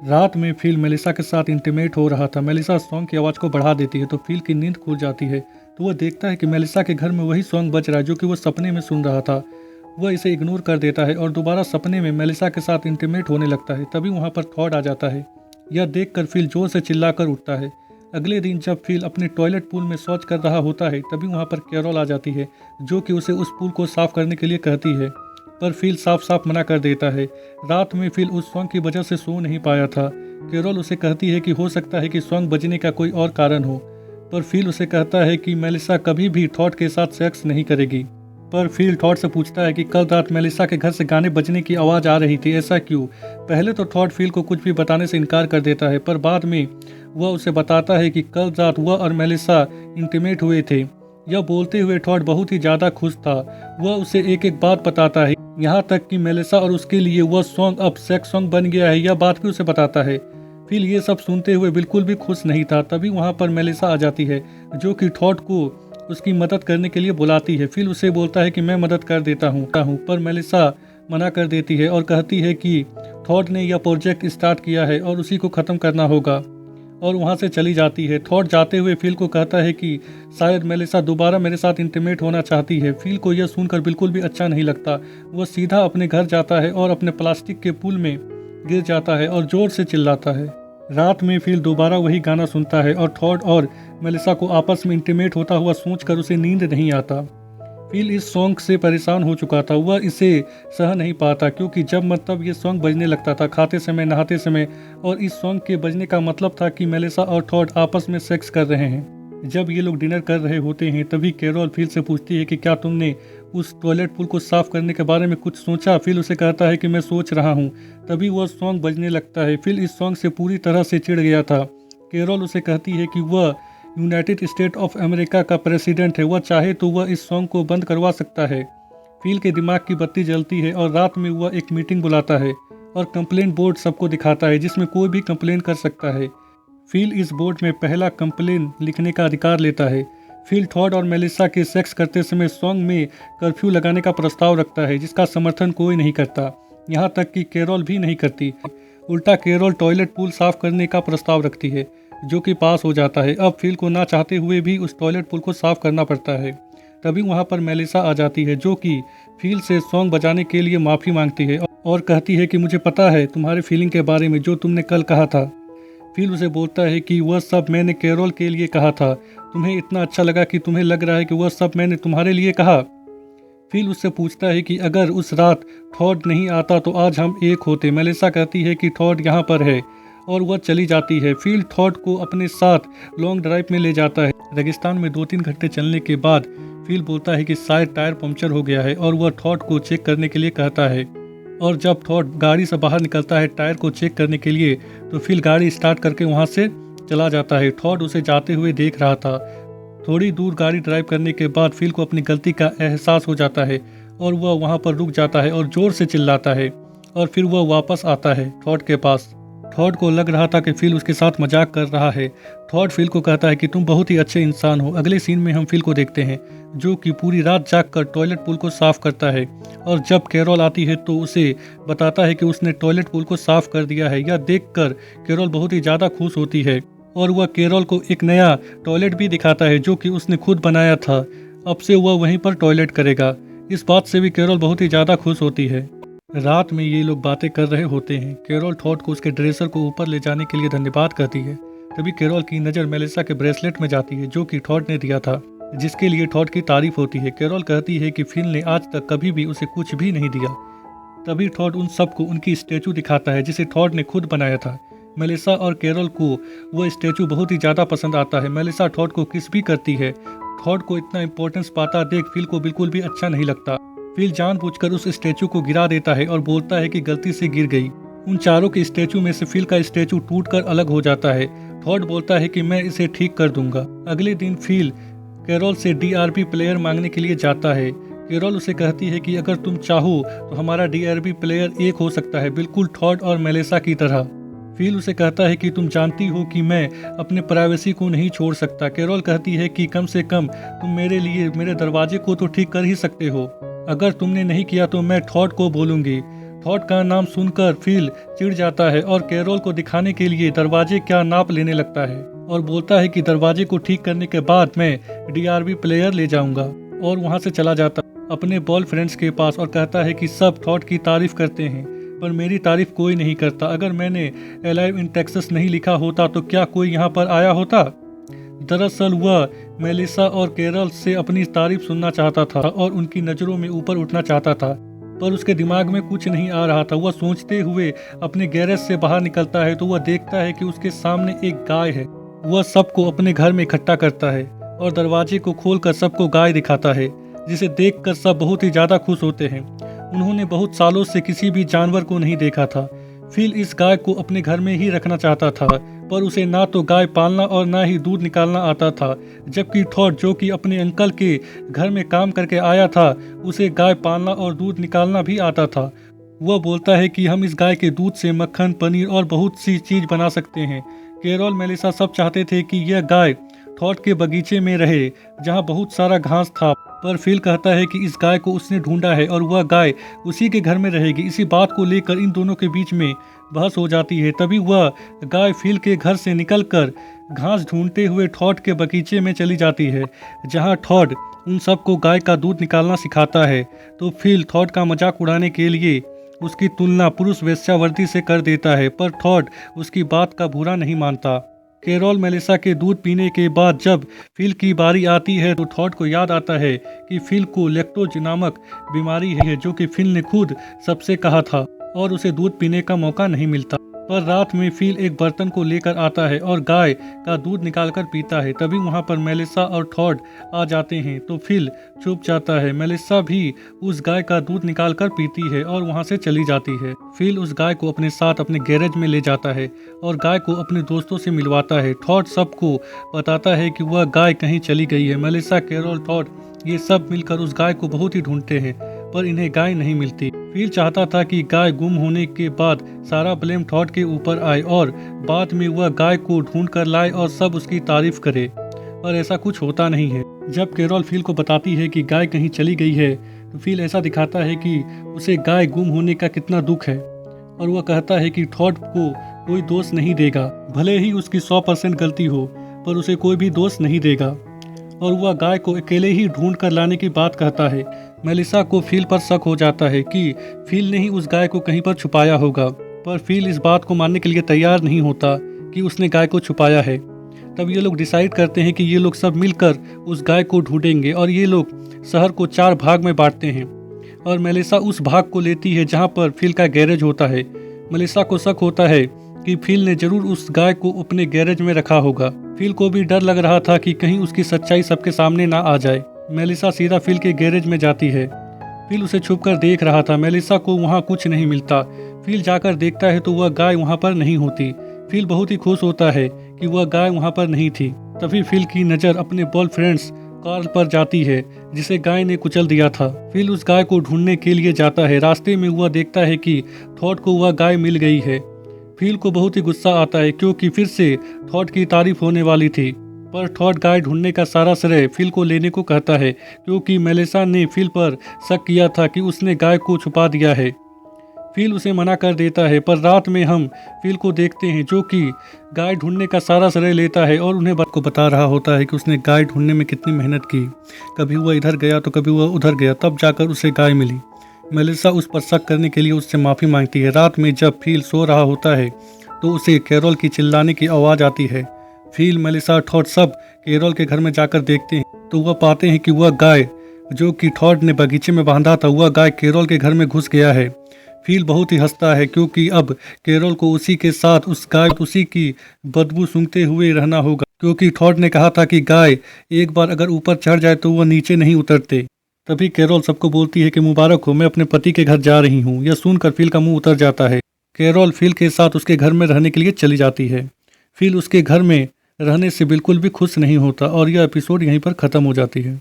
रात में fill Melissa के साथ इंटीमेट हो रहा था। मेलिसा सॉन्ग की आवाज़ को बढ़ा देती है तो फिल की नींद खुल जाती है। तो वह देखता है कि मेलिसा के घर में वही सॉन्ग बज रहा है जो कि वह सपने में सुन रहा था। वह इसे इग्नोर कर देता है और दोबारा सपने में मेलिसा के साथ इंटीमेट होने लगता है। तभी वहाँ पर थॉड आ जाता है। यह देखकर फिल जोर से चिल्लाकर उठता है। अगले दिन जब फिल अपने टॉयलेट पूल में शौच कर रहा होता है तभी वहाँ पर कैरोल आ जाती है जो कि उसे उस पूल को साफ करने के लिए कहती है, पर फिल साफ साफ मना कर देता है। रात में फिल उस सॉन्ग की वजह से सो नहीं पाया था। कैरोल उसे कहती है कि हो सकता है कि सॉन्ग बजने का कोई और कारण हो, पर फिल उसे कहता है कि मेलिसा कभी भी थॉड के साथ सेक्स नहीं करेगी। पर फिल थॉड से पूछता है कि कल रात मेलिसा के घर से गाने बजने की आवाज़ आ रही थी, ऐसा क्यों? पहले तो थॉड फिल को कुछ भी बताने से इनकार कर देता है, पर बाद में वह उसे बताता है कि कल रात वह और मेलिसा इंटीमेट हुए थे। यह बोलते हुए थॉड बहुत ही ज़्यादा खुश था। वह उसे एक एक बात बताता है, यहाँ तक कि मेलिसा और उसके लिए वह सॉन्ग अब सेक्स सॉन्ग बन गया है, यह बात भी उसे बताता है। फिल ये सब सुनते हुए बिल्कुल भी खुश नहीं था। तभी वहाँ पर मेलिसा आ जाती है जो कि थॉड को उसकी मदद करने के लिए बुलाती है। फिल उसे बोलता है कि मैं मदद कर देता हूँ, पर मेलिसा मना कर देती है और कहती है कि थॉड ने यह प्रोजेक्ट स्टार्ट किया है और उसी को ख़त्म करना होगा, और वहाँ से चली जाती है। थॉड जाते हुए फिल को कहता है कि शायद मेलिसा दोबारा मेरे साथ इंटीमेट होना चाहती है। फिल को यह सुनकर बिल्कुल भी अच्छा नहीं लगता। वह सीधा अपने घर जाता है और अपने प्लास्टिक के पुल में गिर जाता है और जोर से चिल्लाता है। रात में फिल दोबारा वही गाना सुनता है और थॉड और मेलिसा को आपस में इंटीमेट होता हुआ सोचकर उसे नींद नहीं आता। फिल इस सॉन्ग से परेशान हो चुका था। वह इसे सह नहीं पाता क्योंकि जब मतलब ये सॉन्ग बजने लगता था खाते समय, नहाते समय, और इस सॉन्ग के बजने का मतलब था कि मेलिसा और थॉड आपस में सेक्स कर रहे हैं। जब ये लोग डिनर कर रहे होते हैं तभी कैरोल फिल से पूछती है कि क्या तुमने उस टॉयलेट पुल को साफ करने के बारे में कुछ सोचा? फिल उसे कहता है कि मैं सोच रहा हूँ। तभी वह सॉन्ग बजने लगता है। फिल इस सॉन्ग से पूरी तरह से चिढ़ गया था। कैरोल उसे कहती है कि वह यूनाइटेड स्टेट ऑफ अमेरिका का प्रेसिडेंट है, वह चाहे तो वह इस सॉन्ग को बंद करवा सकता है। फिल के दिमाग की बत्ती जलती है और रात में वह एक मीटिंग बुलाता है और कंप्लेन बोर्ड सबको दिखाता है जिसमें कोई भी कंप्लेन कर सकता है। फिल इस बोर्ड में पहला कंप्लेन लिखने का अधिकार लेता है। फिल थॉड और मेलिसा के सेक्स करते समय सॉन्ग में कर्फ्यू लगाने का प्रस्ताव रखता है जिसका समर्थन कोई नहीं करता, यहाँ तक कि कैरोल भी नहीं करती। उल्टा कैरोल टॉयलेट पूल साफ करने का प्रस्ताव रखती है जो कि पास हो जाता है। अब फिल को ना चाहते हुए भी उस टॉयलेट पुल को साफ करना पड़ता है। तभी वहाँ पर मेलिसा आ जाती है जो कि फिल से सॉन्ग बजाने के लिए माफ़ी मांगती है और कहती है कि मुझे पता है तुम्हारे फीलिंग के बारे में जो तुमने कल कहा था। फिल उसे बोलता है कि वह सब मैंने कैरोल के लिए कहा था, तुम्हें इतना अच्छा लगा कि तुम्हें लग रहा है कि वह सब मैंने तुम्हारे लिए कहा। फिल उससे पूछता है कि अगर उस रात थॉड नहीं आता तो आज हम एक होते। मेलिसा कहती है कि थॉड यहाँ पर है और वह चली जाती है। फिल थॉड को अपने साथ लॉन्ग ड्राइव में ले जाता है। रेगिस्तान में 2-3 घंटे चलने के बाद फिल बोलता है कि शायद टायर पंक्चर हो गया है और वह थॉड को चेक करने के लिए कहता है। और जब थॉड गाड़ी से बाहर निकलता है टायर को चेक करने के लिए तो फिल गाड़ी स्टार्ट करके वहाँ से चला जाता है। थॉड उसे जाते हुए देख रहा था। थोड़ी दूर गाड़ी ड्राइव करने के बाद फिल को अपनी गलती का एहसास हो जाता है और वह वहाँ पर रुक जाता है और ज़ोर से चिल्लाता है, और फिर वह वापस आता है थॉड के पास। थॉड को लग रहा था कि फिल उसके साथ मजाक कर रहा है। थॉड फिल को कहता है कि तुम बहुत ही अच्छे इंसान हो। अगले सीन में हम फिल को देखते हैं जो कि पूरी रात जागकर टॉयलेट पुल को साफ करता है, और जब कैरोल आती है तो उसे बताता है कि उसने टॉयलेट पुल को साफ कर दिया है। यह देखकर कैरोल बहुत ही ज़्यादा खुश होती है और वह कैरोल को एक नया टॉयलेट भी दिखाता है जो कि उसने खुद बनाया था। अब से वह वहीं पर टॉयलेट करेगा। इस बात से भी कैरोल बहुत ही ज़्यादा खुश होती है। रात में ये लोग बातें कर रहे होते हैं। कैरोल थॉड को उसके ड्रेसर को ऊपर ले जाने के लिए धन्यवाद कहती है। तभी कैरोल की नज़र मेलिसा के ब्रेसलेट में जाती है जो कि थॉड ने दिया था, जिसके लिए थॉड की तारीफ होती है। कैरोल कहती है कि फिल ने आज तक कभी भी उसे कुछ भी नहीं दिया। तभी थॉड उन सबको उनकी स्टैचू दिखाता है जिसे थॉड ने खुद बनाया था। मेलिसा और कैरोल को वह स्टैचू बहुत ही ज़्यादा पसंद आता है। मेलिसा थॉड को किस भी करती है। थॉड को इतना इंपॉर्टेंस पाता देख फिल को बिल्कुल भी अच्छा नहीं लगता। फिल जानबूझकर उस स्टैचू को गिरा देता है और बोलता है कि गलती से गिर गई। उन चारों के स्टैचू में से फिल का स्टैचू टूटकर अलग हो जाता है। थॉड बोलता है कि मैं इसे ठीक कर दूंगा। अगले दिन फिल कैरोल से DRB प्लेयर मांगने के लिए जाता है। कैरोल उसे कहती है कि अगर तुम चाहो तो हमारा DRB प्लेयर एक हो सकता है, बिल्कुल थॉड और मेलिसा की तरह। फिल उसे कहता है कि तुम जानती हो कि मैं अपने प्राइवेसी को नहीं छोड़ सकता। कैरोल कहती है कि कम से कम तुम मेरे लिए मेरे दरवाजे को तो ठीक कर ही सकते हो। अगर तुमने नहीं किया तो मैं थॉड को बोलूँगी। थॉड का नाम सुनकर फिल चिढ़ जाता है और कैरोल को दिखाने के लिए दरवाजे का नाप लेने लगता है और बोलता है कि दरवाजे को ठीक करने के बाद मैं डीआरवी प्लेयर ले जाऊंगा, और वहां से चला जाता अपने बॉयफ्रेंड्स के पास और कहता है कि सब थॉड की तारीफ करते हैं पर मेरी तारीफ कोई नहीं करता। अगर मैंने अलाइव इन टेक्सास नहीं लिखा होता तो क्या कोई यहाँ पर आया होता। दरअसल वह मेलिसा और कैरल से अपनी तारीफ सुनना चाहता था और उनकी नज़रों में ऊपर उठना चाहता था, पर उसके दिमाग में कुछ नहीं आ रहा था। वह सोचते हुए अपने गैरेज से बाहर निकलता है तो वह देखता है कि उसके सामने एक गाय है। वह सबको अपने घर में इकट्ठा करता है और दरवाजे को खोलकर सबको गाय दिखाता है, जिसे देखकर सब बहुत ही ज़्यादा खुश होते हैं। उन्होंने बहुत सालों से किसी भी जानवर को नहीं देखा था। फिल इस गाय को अपने घर में ही रखना चाहता था, पर उसे ना तो गाय पालना और ना ही दूध निकालना आता था, जबकि थॉड जो कि अपने अंकल के घर में काम करके आया था उसे गाय पालना और दूध निकालना भी आता था। वह बोलता है कि हम इस गाय के दूध से मक्खन, पनीर और बहुत सी चीज़ बना सकते हैं। कैरोल, मेलिसा सब चाहते थे कि यह गाय थॉड के बगीचे में रहे जहाँ बहुत सारा घास था, पर फिल कहता है कि इस गाय को उसने ढूंढा है और वह गाय उसी के घर में रहेगी। इसी बात को लेकर इन दोनों के बीच में बहस हो जाती है। तभी वह गाय फिल के घर से निकलकर घास ढूंढते हुए थॉड के बगीचे में चली जाती है, जहां थॉड उन सबको गाय का दूध निकालना सिखाता है। तो फिल थॉड का मजाक उड़ाने के लिए उसकी तुलना पुरुष वेश्यावृत्ति से कर देता है, पर थॉड उसकी बात का बुरा नहीं मानता। कैरोल मेलिसा के दूध पीने के बाद जब फिल की बारी आती है तो थॉड को याद आता है कि फिल को लैक्टोज नामक बीमारी है, जो कि फिल ने खुद सबसे कहा था, और उसे दूध पीने का मौका नहीं मिलता। पर रात में फिल एक बर्तन को लेकर आता है और गाय का दूध निकालकर पीता है। तभी वहां पर मेलिसा और थॉड आ जाते हैं तो फिल छुप जाता है। मेलिसा भी उस गाय का दूध निकालकर पीती है और वहां से चली जाती है। फिल उस गाय को अपने साथ अपने गैरेज में ले जाता है और गाय को अपने दोस्तों से मिलवाता है। थॉड सबको बताता है कि वह गाय कहीं चली गई है। मेलिसा, कैरोल, थॉड ये सब मिलकर उस गाय को बहुत ही ढूंढते हैं, पर इन्हें गाय नहीं मिलती। फिल चाहता था कि गाय गुम होने के बाद सारा ब्लेम थॉड के ऊपर आए और बाद में वह गाय को ढूंढ कर लाए और सब उसकी तारीफ करे, पर ऐसा कुछ होता नहीं है। जब कैरोल फिल को बताती है कि गाय कहीं चली गई है तो फिल ऐसा दिखाता है कि उसे गाय गुम होने का कितना दुख है, और वह कहता है कि थॉड को कोई दोष नहीं देगा, भले ही उसकी 100% गलती हो, पर उसे कोई भी दोष नहीं देगा, और वह गाय को अकेले ही ढूंढ कर लाने की बात कहता है। मेलिसा को फिल पर शक हो जाता है कि फिल ने ही उस गाय को कहीं पर छुपाया होगा, पर फिल इस बात को मानने के लिए तैयार नहीं होता कि उसने गाय को छुपाया है। तब ये लोग डिसाइड करते हैं कि ये लोग सब मिलकर उस गाय को ढूंढेंगे, और ये लोग शहर को 4 भाग में बांटते हैं और मेलिसा उस भाग को लेती है जहाँ पर फिल का गैरेज होता है। मेलिसा को शक होता है कि फिल ने जरूर उस गाय को अपने गैरेज में रखा होगा। फिल को भी डर लग रहा था कि कहीं उसकी सच्चाई सबके सामने ना आ जाए। मेलिसा सीधा फिल के गैरेज में जाती है। फिल उसे छुपकर देख रहा था। मेलिसा को वहाँ कुछ नहीं मिलता। फिल जाकर देखता है तो वह गाय वहाँ पर नहीं होती। फिल बहुत ही खुश होता है कि वह गाय वहाँ पर नहीं थी। तभी फिल की नज़र अपने बॉयफ्रेंड्स कार्ल पर जाती है, जिसे गाय ने कुचल दिया था। फिल उस गाय को ढूंढने के लिए जाता है। रास्ते में वह देखता है कि थॉड को वह गाय मिल गई है। फिल को बहुत ही गुस्सा आता है क्योंकि फिर से थॉड की तारीफ होने वाली थी, पर थॉड गाय ढूंढने का सारा श्रेय फिल को लेने को कहता है, क्योंकि मेलिसा ने फिल पर शक किया था कि उसने गाय को छुपा दिया है। फिल उसे मना कर देता है, पर रात में हम फिल को देखते हैं जो कि गाय ढूंढने का सारा श्रेय लेता है और उन्हें बात को बता रहा होता है कि उसने गाय ढूंढने में कितनी मेहनत की। कभी वह इधर गया तो कभी वह उधर गया, तब जाकर उसे गाय मिली। मेलिसा उस पर शक करने के लिए उससे माफ़ी मांगती है। रात में जब फिल सो रहा होता है तो उसे कैरोल की चिल्लाने की आवाज़ आती है। फिल, मेलिसा, थॉड सब कैरोल के घर में जाकर देखते हैं तो वह पाते हैं कि वह गाय जो कि थॉड ने बगीचे में बांधा था, वह गाय कैरोल के घर में घुस गया है। फिल बहुत ही हंसता है क्योंकि अब कैरोल को उसी के साथ उस गाय उसी की बदबू सूंघते हुए रहना होगा, क्योंकि थॉड ने कहा था कि गाय एक बार अगर ऊपर चढ़ जाए तो वह नीचे नहीं उतरते। तभी कैरोल सबको बोलती है कि मुबारक हो, मैं अपने पति के घर जा रही हूँ। यह सुनकर फिल का मुंह उतर जाता है। कैरोल फिल के साथ उसके घर में रहने के लिए चली जाती है। फिल उसके घर में रहने से बिल्कुल भी खुश नहीं होता और यह एपिसोड यहीं पर ख़त्म हो जाती है।